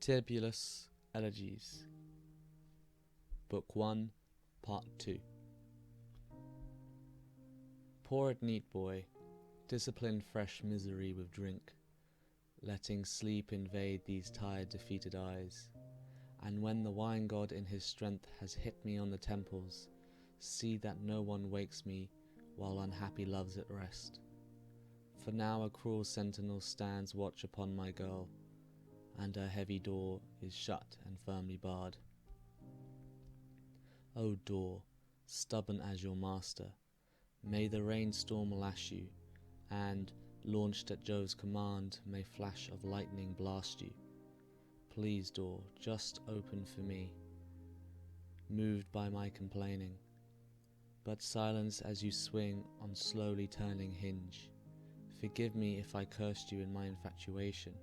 Tibullus, Elegies, Book 1, Part 2. Poor neat boy, discipline fresh misery with drink, letting sleep invade these tired defeated eyes, and when the wine god in his strength has hit me on the temples, see that no one wakes me while unhappy love's at rest. For now a cruel sentinel stands watch upon my girl, and her heavy door is shut and firmly barred. O door, stubborn as your master, may the rainstorm lash you, and, launched at Jove's command, may flash of lightning blast you. Please, door, just open for me, moved by my complaining, but silence as you swing on slowly turning hinge. Forgive me if I cursed you in my infatuation.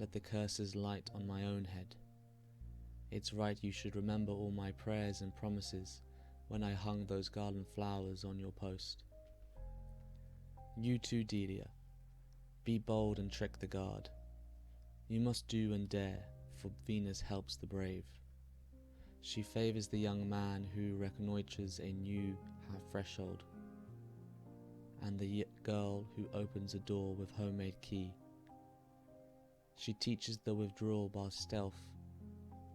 Let the curses light on my own head. It's right you should remember all my prayers and promises when I hung those garden flowers on your post. You too, Delia, be bold and trick the guard. You must do and dare, for Venus helps the brave. She favours the young man who reconnoitres a new threshold, and the girl who opens a door with homemade key. She teaches the withdrawal by stealth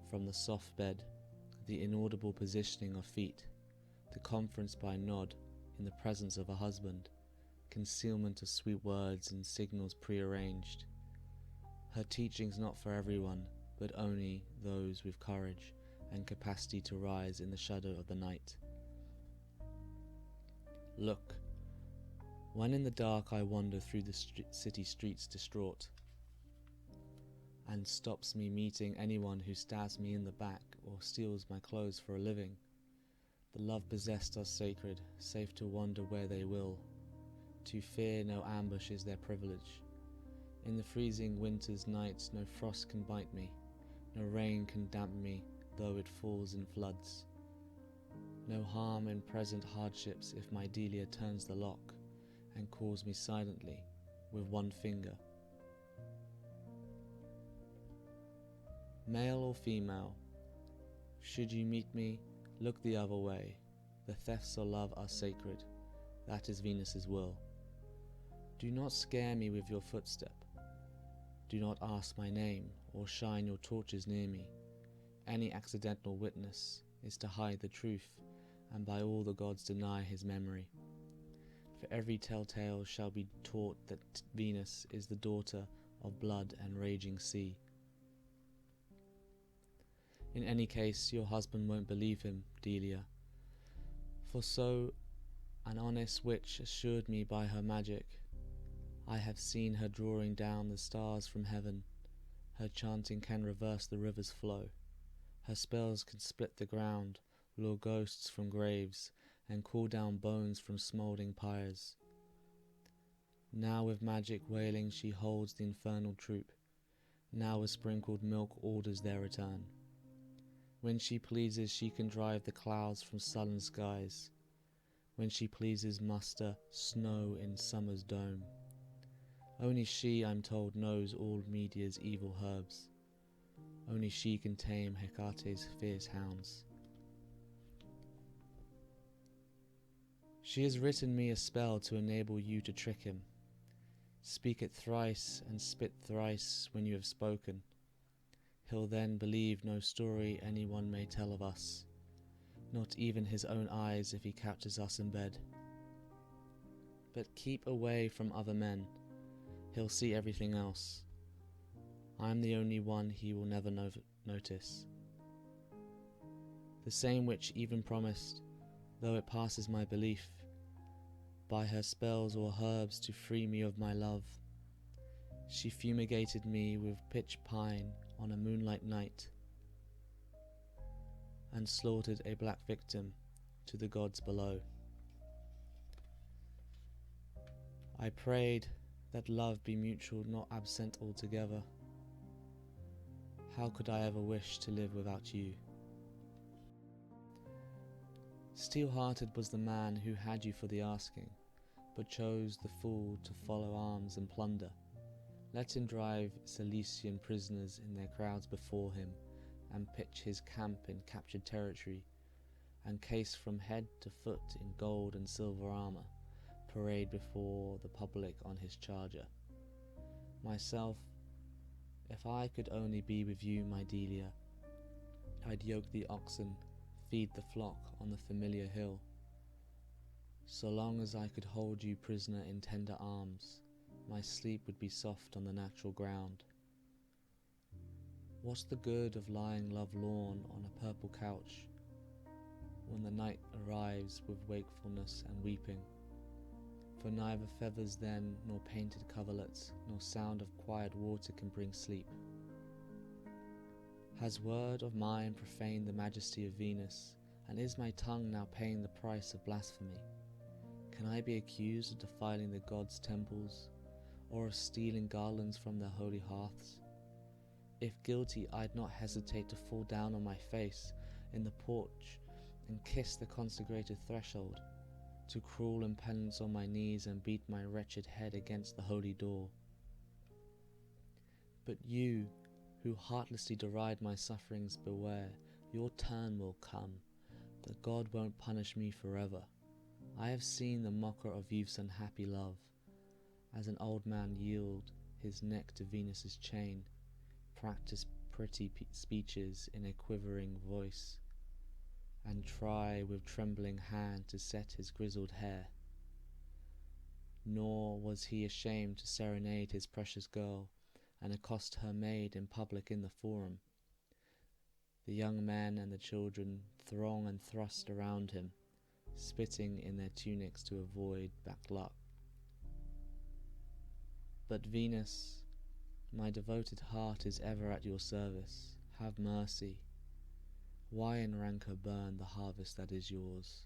from the soft bed, the inaudible positioning of feet, the conference by nod in the presence of a husband, concealment of sweet words and signals prearranged. Her teaching's not for everyone, but only those with courage and capacity to rise in the shadow of the night. Look, when in the dark I wander through the city streets distraught, and stops me meeting anyone who stabs me in the back or steals my clothes for a living. The love possessed are sacred, safe to wander where they will. To fear no ambush is their privilege. In the freezing winter's nights no frost can bite me, no rain can damp me, though it falls in floods. No harm in present hardships if my Delia turns the lock and calls me silently with one finger. Male or female, should you meet me, look the other way. The thefts of love are sacred, that is Venus's will. Do not scare me with your footstep. Do not ask my name or shine your torches near me. Any accidental witness is to hide the truth, and by all the gods deny his memory. For every telltale shall be taught that Venus is the daughter of blood and raging sea. In any case, your husband won't believe him, Delia, for so an honest witch assured me by her magic. I have seen her drawing down the stars from heaven. Her chanting can reverse the river's flow. Her spells can split the ground, lure ghosts from graves, and call down bones from smouldering pyres. Now with magic wailing she holds the infernal troop. Now with sprinkled milk orders their return. When she pleases she can drive the clouds from sullen skies. When she pleases muster snow in summer's dome. Only she, I'm told, knows all Media's evil herbs. Only she can tame Hecate's fierce hounds. She has written me a spell to enable you to trick him. Speak it thrice and spit thrice when you have spoken. He'll then believe no story anyone may tell of us, not even his own eyes if he captures us in bed. But keep away from other men, he'll see everything else. I'm the only one he will never notice. The same which even promised, though it passes my belief, by her spells or herbs to free me of my love. She fumigated me with pitch pine on a moonlight night, and slaughtered a black victim to the gods below. I prayed that love be mutual, not absent altogether. How could I ever wish to live without you? Steel-hearted was the man who had you for the asking, but chose the fool to follow arms and plunder. Let him drive Cilician prisoners in their crowds before him, and pitch his camp in captured territory, and case from head to foot in gold and silver armour, parade before the public on his charger. Myself, if I could only be with you, my Delia, I'd yoke the oxen, feed the flock on the familiar hill. So long as I could hold you prisoner in tender arms, my sleep would be soft on the natural ground. What's the good of lying lovelorn on a purple couch, when the night arrives with wakefulness and weeping? For neither feathers then, nor painted coverlets, nor sound of quiet water can bring sleep. Has word of mine profaned the majesty of Venus, and is my tongue now paying the price of blasphemy? Can I be accused of defiling the gods' temples, or of stealing garlands from their holy hearths? If guilty, I'd not hesitate to fall down on my face in the porch and kiss the consecrated threshold, to crawl in penance on my knees and beat my wretched head against the holy door. But you, who heartlessly deride my sufferings, beware, your turn will come, that God won't punish me forever. I have seen the mocker of youth's unhappy love, as an old man yield his neck to Venus's chain, practice pretty speeches in a quivering voice, and try with trembling hand to set his grizzled hair. Nor was he ashamed to serenade his precious girl, and accost her maid in public in the forum. The young men and the children throng and thrust around him, spitting in their tunics to avoid bad luck. But Venus, my devoted heart is ever at your service. Have mercy. Why in rancour burn the harvest that is yours?